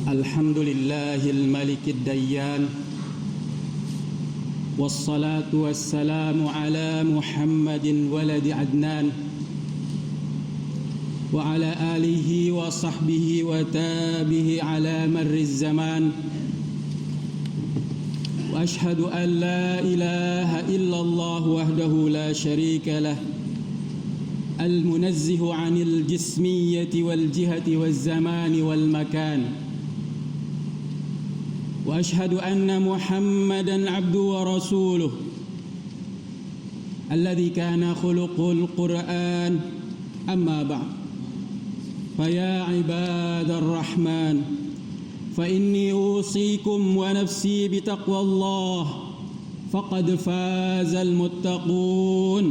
Alhamdulillahil malikid dayyan, wassalatu wassalamu ala Muhammadin waladi Adnan wa ala alihi wa sahbihi wa tabihi ala marriz zaman. Wa ashhadu an la ilaha illallah wahdahu la sharika lah, al-munazzihu 'anil jismiyyati wal jihati waz zamani wal makan. وأشهد أن محمدًا عبده ورسوله الذي كان خلق القرآن. أما بعد، فيا عباد الرحمن، فإني أوصيكم ونفسي بتقوى الله، فقد فاز المتقون.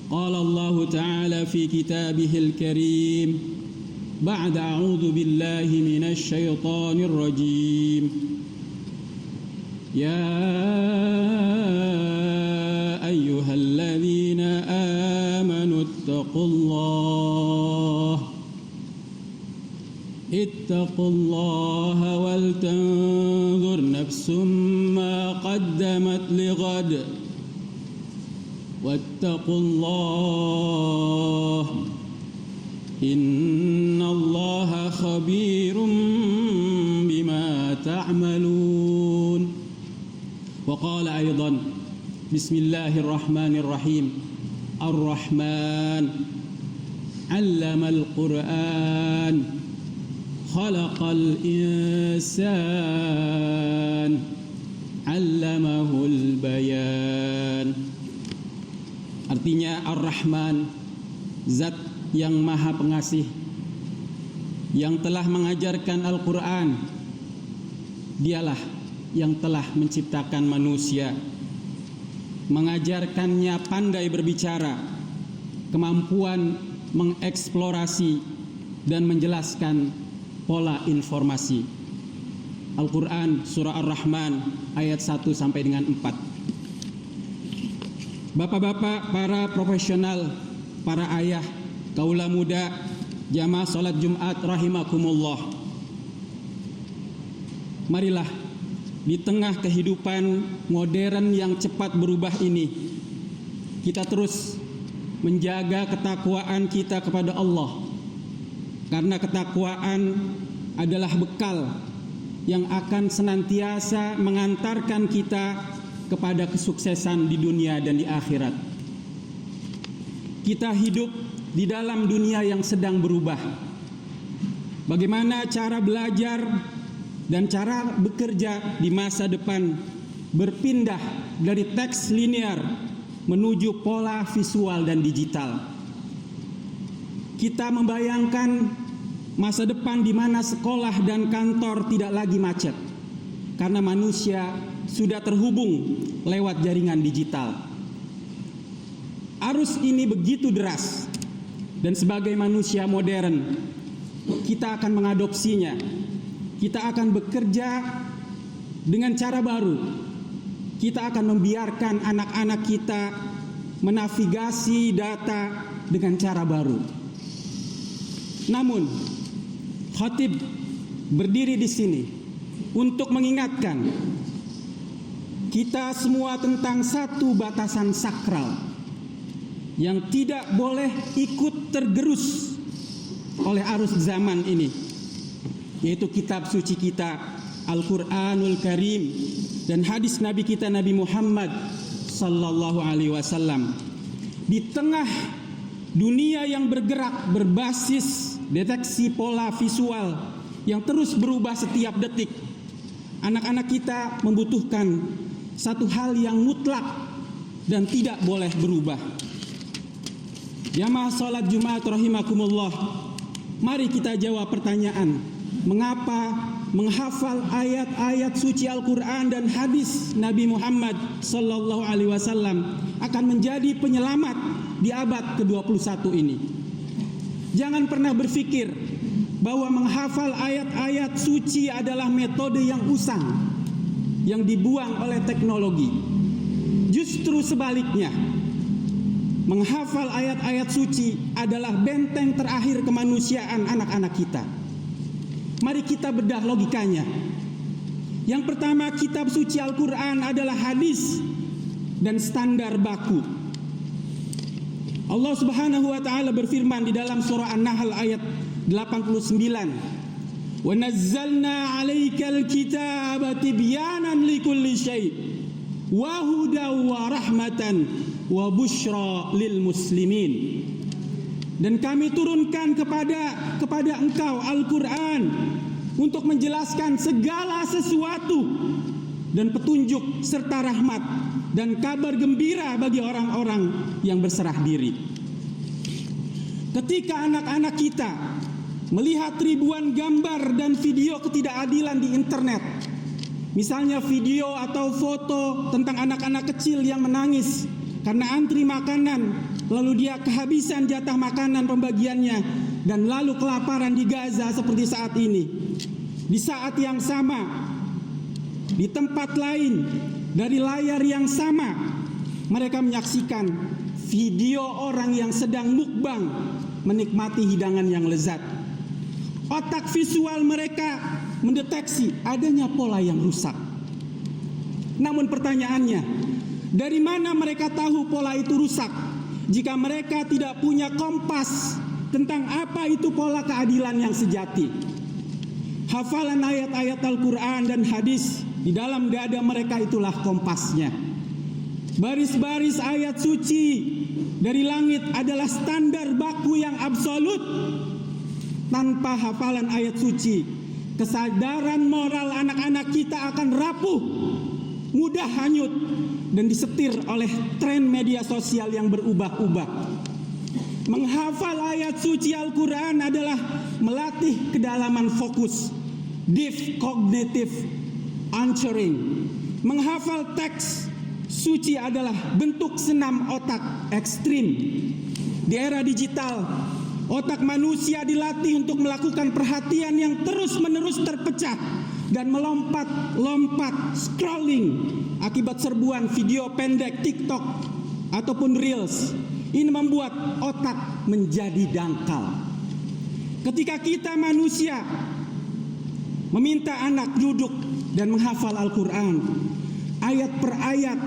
قال الله تعالى في كتابه الكريم بعد أعوذ بالله من الشيطان الرجيم: يا أيها الذين آمنوا اتقوا الله ولتنظر نفس ما قدمت لغد واتقوا الله إن الله خبير بما تعملون. وقال أيضا: بسم الله الرحمن الرحيم الرحمن علم القرآن خلق الإنسان علمه البيان. Artinya Ar-Rahman, Zat yang Maha Pengasih, yang telah mengajarkan Al-Quran. Dialah yang telah menciptakan manusia, mengajarkannya pandai berbicara, kemampuan mengeksplorasi dan menjelaskan pola informasi. Al-Quran Surah Ar-Rahman ayat 1 sampai dengan 4. Bapak-bapak, para profesional, para ayah, kaula muda, jamaah salat Jumat rahimakumullah. Marilah di tengah kehidupan modern yang cepat berubah ini, kita terus menjaga ketakwaan kita kepada Allah, karena ketakwaan adalah bekal yang akan senantiasa mengantarkan kita kepada kesuksesan di dunia dan di akhirat. Kita hidup di dalam dunia yang sedang berubah. Bagaimana cara belajar dan cara bekerja di masa depan berpindah dari teks linear menuju pola visual dan digital. Kita membayangkan masa depan di mana sekolah dan kantor tidak lagi macet karena manusia sudah terhubung lewat jaringan digital. Arus ini begitu deras, dan sebagai manusia modern kita akan mengadopsinya. Kita akan bekerja dengan cara baru. Kita akan membiarkan anak-anak kita menavigasi data dengan cara baru. Namun, khatib berdiri di sini untuk mengingatkan kita semua tentang satu batasan sakral yang tidak boleh ikut tergerus oleh arus zaman ini, yaitu kitab suci kita Al-Quranul Karim dan hadis Nabi kita Nabi Muhammad sallallahu alaihi wasallam. Di tengah dunia yang bergerak berbasis deteksi pola visual yang terus berubah setiap detik, anak-anak kita membutuhkan satu hal yang mutlak dan tidak boleh berubah. Jamaah salat Jumat rahimakumullah, mari kita jawab pertanyaan, mengapa menghafal ayat-ayat suci Al-Quran dan hadis Nabi Muhammad sallallahu alaihi wasallam akan menjadi penyelamat di abad ke-21 ini. Jangan pernah berpikir bahwa menghafal ayat-ayat suci adalah metode yang usang, yang dibuang oleh teknologi. Justru sebaliknya, menghafal ayat-ayat suci adalah benteng terakhir kemanusiaan anak-anak kita. Mari kita bedah logikanya. Yang pertama, kitab suci Al-Quran adalah hadis dan standar baku. Allah Subhanahu wa taala berfirman di dalam surah An-Nahl ayat 89, "Wa nazzalna 'alaikal kitaba tibyanan likulli syai' wa hudan wa rahmatan wa busyra lil muslimin." Dan kami turunkan kepada engkau Al-Quran untuk menjelaskan segala sesuatu dan petunjuk serta rahmat dan kabar gembira bagi orang-orang yang berserah diri. Ketika anak-anak kita melihat ribuan gambar dan video ketidakadilan di internet, misalnya video atau foto tentang anak-anak kecil yang menangis karena antri makanan, lalu dia kehabisan jatah makanan pembagiannya, dan lalu kelaparan di Gaza seperti saat ini. Di saat yang sama, di tempat lain, dari layar yang sama, mereka menyaksikan video orang yang sedang mukbang menikmati hidangan yang lezat. Otak visual mereka mendeteksi adanya pola yang rusak. Namun pertanyaannya, dari mana mereka tahu pola itu rusak jika mereka tidak punya kompas tentang apa itu pola keadilan yang sejati? Hafalan ayat-ayat Al-Quran dan hadis di dalam dada mereka itulah kompasnya. Baris-baris ayat suci dari langit adalah standar baku yang absolut. Tanpa hafalan ayat suci, kesadaran moral anak-anak kita akan rapuh, mudah hanyut, dan disetir oleh tren media sosial yang berubah-ubah. Menghafal ayat suci Al-Quran adalah melatih kedalaman fokus, deep cognitive anchoring. Menghafal teks suci adalah bentuk senam otak ekstrim. Di era digital, otak manusia dilatih untuk melakukan perhatian yang terus-menerus terpecah dan melompat-lompat scrolling akibat serbuan video pendek TikTok ataupun Reels. Ini membuat otak menjadi dangkal. Ketika kita manusia meminta anak duduk dan menghafal Al-Quran. Ayat per ayat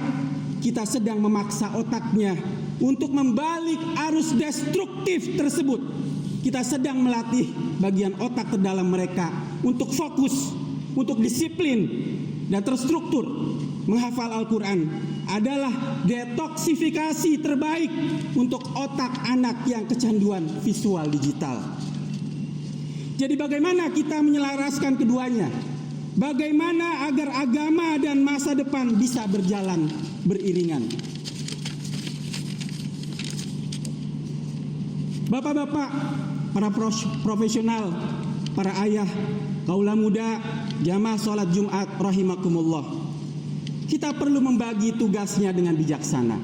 kita sedang memaksa otaknya untuk membalik arus destruktif tersebut. Kita sedang melatih bagian otak ke dalam mereka untuk fokus, untuk disiplin dan terstruktur. Menghafal Al-Quran adalah detoksifikasi terbaik untuk otak anak yang kecanduan visual digital. Jadi bagaimana kita menyelaraskan keduanya? Bagaimana agar agama dan masa depan bisa berjalan beriringan? Bapak-bapak, para profesional, para ayah, kaula muda, jamaah sholat Jumat rahimakumullah. Kita perlu membagi tugasnya dengan bijaksana.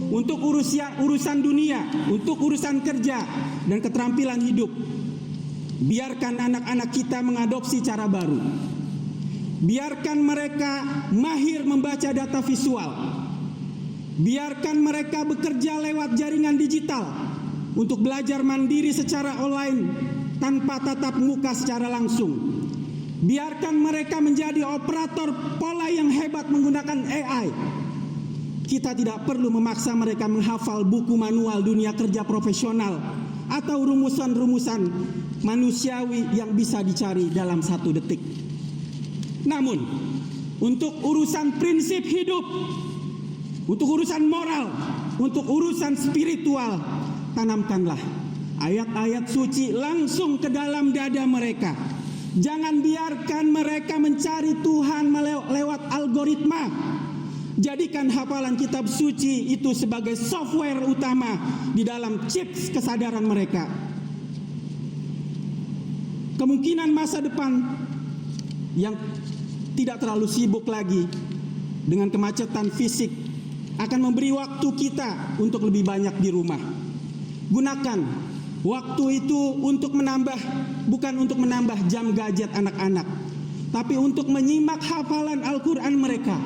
Untuk urusan dunia, untuk urusan kerja dan keterampilan hidup, biarkan anak-anak kita mengadopsi cara baru. Biarkan mereka mahir membaca data visual. Biarkan mereka bekerja lewat jaringan digital untuk belajar mandiri secara online tanpa tatap muka secara langsung. Biarkan mereka menjadi operator pola yang hebat menggunakan AI. Kita tidak perlu memaksa mereka menghafal buku manual dunia kerja profesional atau rumusan-rumusan manusiawi yang bisa dicari dalam 1 detik. Namun, untuk urusan prinsip hidup, untuk urusan moral, untuk urusan spiritual, tanamkanlah ayat-ayat suci langsung ke dalam dada mereka. Jangan biarkan mereka mencari Tuhan lewat algoritma. Jadikan hafalan kitab suci itu sebagai software utama di dalam chips kesadaran mereka. Kemungkinan masa depan yang tidak terlalu sibuk lagi dengan kemacetan fisik akan memberi waktu kita untuk lebih banyak di rumah. Gunakan waktu itu untuk bukan untuk menambah jam gadget anak-anak, tapi untuk menyimak hafalan Al-Quran mereka.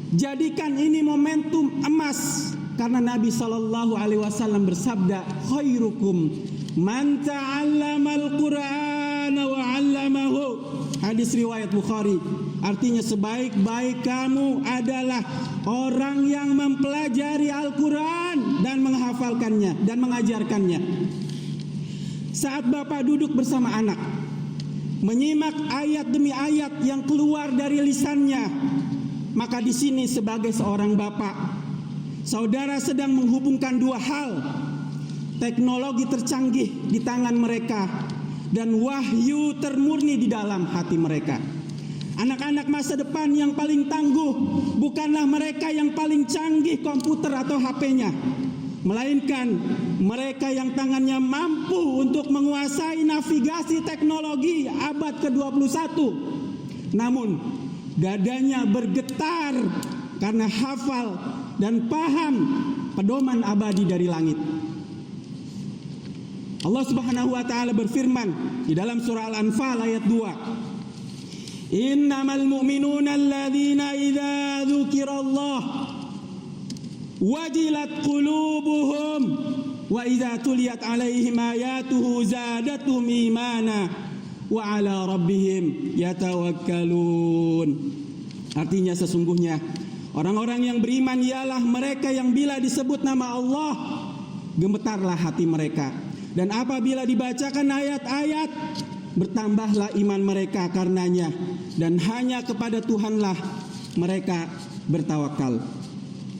Jadikan ini momentum emas, karena Nabi SAW bersabda, khairukum man ta'allama al-Qur'ana wa 'allamahu. Hadis riwayat Bukhari. Artinya sebaik-baik kamu adalah orang yang mempelajari Al-Quran dan menghafalkannya dan mengajarkannya. Saat Bapak duduk bersama anak, menyimak ayat demi ayat yang keluar dari lisannya, maka di sini sebagai seorang bapak, saudara sedang menghubungkan 2 hal. Teknologi tercanggih di tangan mereka dan wahyu termurni di dalam hati mereka. Anak-anak masa depan yang paling tangguh bukanlah mereka yang paling canggih komputer atau HP-nya, melainkan mereka yang tangannya mampu untuk menguasai navigasi teknologi abad ke-21. Namun dadanya bergetar karena hafal dan paham pedoman abadi dari langit. Allah Subhanahu wa taala berfirman di dalam surah Al-Anfal ayat 2. Innamal mu'minuna alladzina idza dzukirallah wajilat qulubuhum wa idza tuliyat alaihim ayatuhu zadatuhum imana wa ala rabbihim yatawakkalun. Artinya sesungguhnya orang-orang yang beriman ialah mereka yang bila disebut nama Allah gemetarlah hati mereka, dan apabila dibacakan ayat-ayat bertambahlah iman mereka karenanya, dan hanya kepada Tuhanlah mereka bertawakal.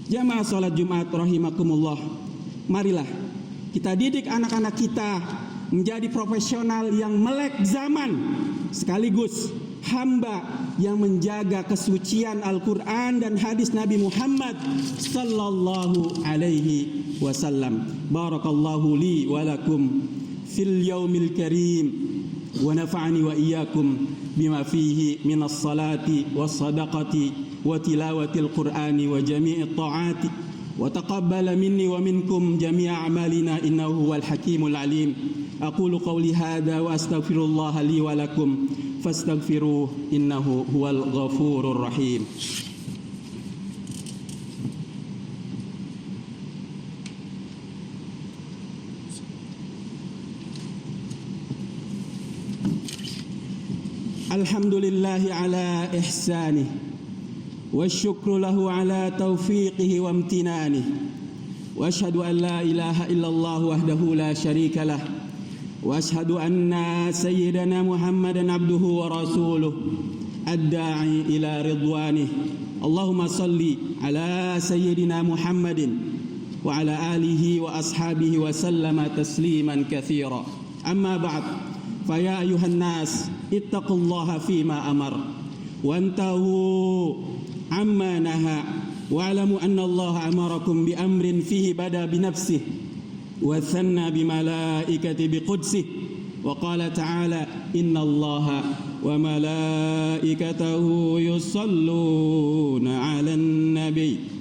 Jamaah salat Jumat rahimakumullah, marilah kita didik anak-anak kita menjadi profesional yang melek zaman, sekaligus hamba yang menjaga kesucian Al-Quran dan hadis Nabi Muhammad sallallahu alaihi wasallam. Barakallahu li wa lakum fil yaumil karim wa nafa'ani wa iyyakum bima fihi minas salati was sadaqati wa tilawatil qur'ani wa jami'it ta'ati wa taqabbala minni wa minkum jami'a a'malina innahu huwal hakimul alim. Aqulu qawli hadha wa astaghfirullaha li wa lakum fastaghfiruhu innahu huwal ghafurur rahim. Alhamdulillahi ala ihsanih, wasyukru lahu ala taufiqihi wa amtinanih, wa ashhadu an la ilaha illallah wahdahu la syarika lah, wa ashhadu anna sayyidana Muhammadan abduhu wa rasuluh ad-da'i ila ridwanih. Allahumma salli ala sayyidina Muhammadin wa ala alihi wa ashabihi wa sallama tasliman katsira. Amma ba'd, fa ya ayuhan nas ittaqullaha fima amar wantahu amma naha wa'lamu anna Allah amarakum bi amrin fihi bada bi nafsihi wa thanna bi malaikati bi qudsihi wa qala ta'ala inna Allaha wa malaikatahu yusalluna 'alan nabi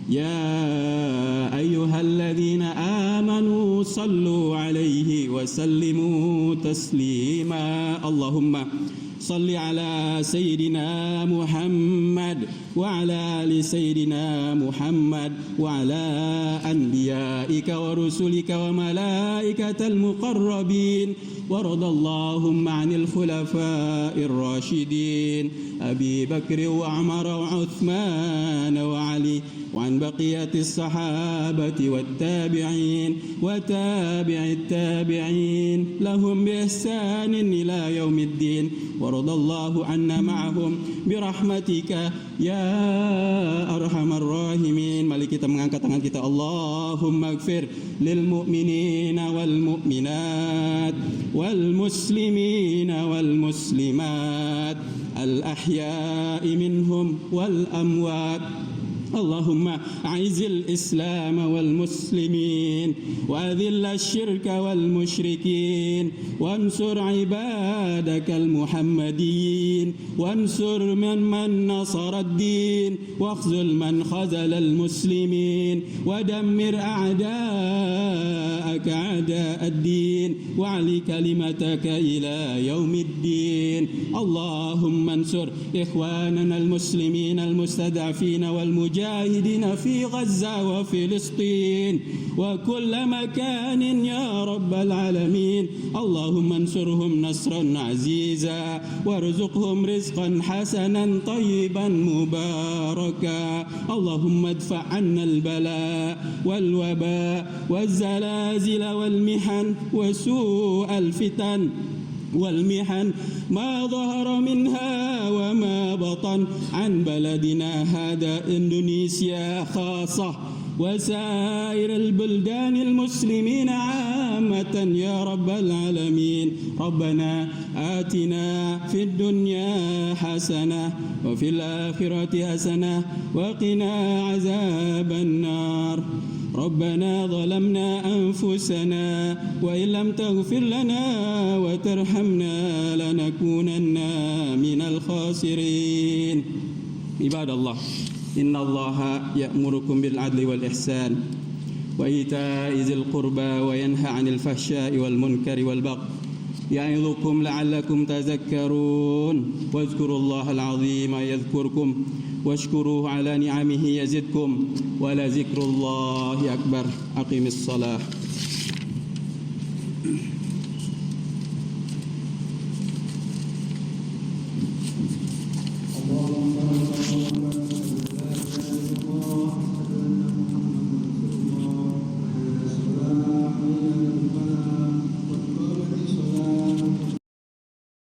ya ayyuhalladzina amanu sallu 'alaihi wa sallimu taslima. Allahumma salli ala sayyidina Muhammad wa ala ali sayyidina Muhammad wa ala anbiyaika wa rusulika wa malaikatal muqarrabin wa radallahumma 'anil khulafa'ir rasyidin Abi Bakr wa Umar wa Uthman wa Ali wa an baqiyatis sahabati wat tabi'in wa tabi'it tabi'in lahum bi ihsanin ila yaumiddin wa radallahu anna ma'ahum birahmatika ya arhamar rahimin. Mari kita mengangkat tangan kita. Allahumma ighfir lil mu'minina wal mu'minat wal muslimina wal muslimat al ahya'i minhum wal amwat. اللهم أعز الإسلام والمسلمين وأذل الشرك والمشركين وانصر عبادك المحمديين وانصر من نصر الدين واخذل من خذل المسلمين ودمر أعداءك أعداء الدين وعلي كلمتك إلى يوم الدين. اللهم انصر إخواننا المسلمين المستضعفين والمجاهدين في غزة وفلسطين وكل مكان يا رب العالمين. اللهم انصرهم نصرا عزيزا وارزقهم رزقا حسنا طيبا مباركا. اللهم ادفع عنا البلاء والوباء والزلازل والمحن وسوء الفتن والمحن ما ظهر منها وما بطن عن بلدنا هذا إندونيسيا خاصة وسائر البلدان المسلمين عامة يا رب العالمين. ربنا آتنا في الدنيا حسنة وفي الآخرة حسنة وقنا عذاب النار. ربنا ظلمنا أنفسنا وإن لم تغفر لنا وترحمنا لنكونن من الخاسرين. عباد الله إن الله يأمركم بالعدل والإحسان وإيتاء ذي القربى وينهى عن الفحشاء والمنكر والبغي يعظكم لعلكم تذكرون. واذكروا الله العظيم يذكركم واشكروه على نعمه يزدكم ولذكر الله أكبر. أقم الصلاة.